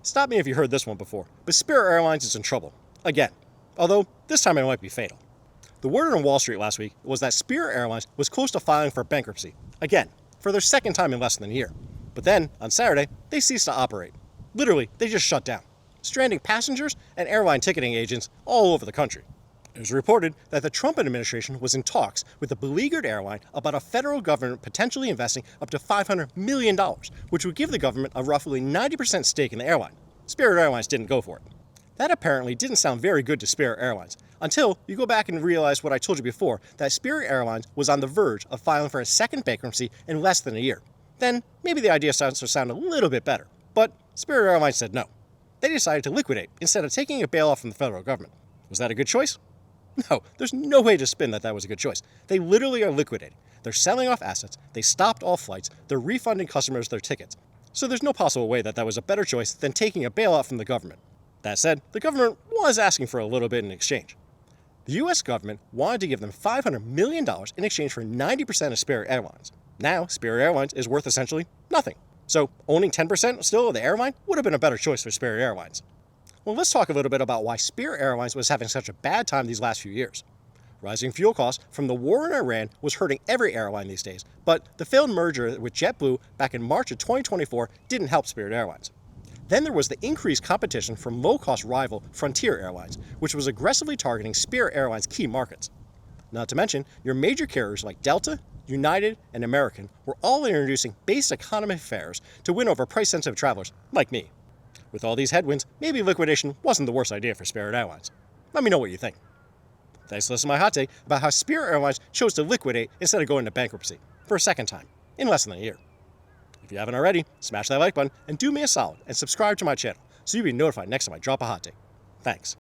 Stop me if you heard this one before, but Spirit Airlines is in trouble. Again. Although, this time it might be fatal. The word on Wall Street last week was that Spirit Airlines was close to filing for bankruptcy. Again, for their second time in less than a year. But then, on Saturday, they ceased to operate. Literally, they just shut down, stranding passengers and airline ticketing agents all over the country. It was reported that the Trump administration was in talks with the beleaguered airline about a federal government potentially investing up to $500 million, which would give the government a roughly 90% stake in the airline. Spirit Airlines didn't go for it. That apparently didn't sound very good to Spirit Airlines, until you go back and realize what I told you before, that Spirit Airlines was on the verge of filing for a second bankruptcy in less than a year. Then, maybe the idea starts to sound a little bit better. But Spirit Airlines said no. They decided to liquidate instead of taking a bailout from the federal government. Was that a good choice? No, there's no way to spin that was a good choice. They literally are liquidating. They're selling off assets, they stopped all flights, they're refunding customers their tickets. So there's no possible way that was a better choice than taking a bailout from the government. That said, the government was asking for a little bit in exchange. The US government wanted to give them $500 million in exchange for 90% of Spirit Airlines. Now, Spirit Airlines is worth essentially nothing. So owning 10% still of the airline would have been a better choice for Spirit Airlines. Well, let's talk a little bit about why Spirit Airlines was having such a bad time these last few years. Rising fuel costs from the war in Iran was hurting every airline these days, but the failed merger with JetBlue back in March of 2024 didn't help Spirit Airlines. Then there was the increased competition from low-cost rival Frontier Airlines, which was aggressively targeting Spirit Airlines' key markets. Not to mention, your major carriers like Delta, United, and American were all introducing base economy fares to win over price-sensitive travelers like me. With all these headwinds, maybe liquidation wasn't the worst idea for Spirit Airlines. Let me know what you think. Thanks for listening to my hot take about how Spirit Airlines chose to liquidate instead of going into bankruptcy for a second time in less than a year. If you haven't already, smash that like button and do me a solid and subscribe to my channel so you'll be notified next time I drop a hot take. Thanks.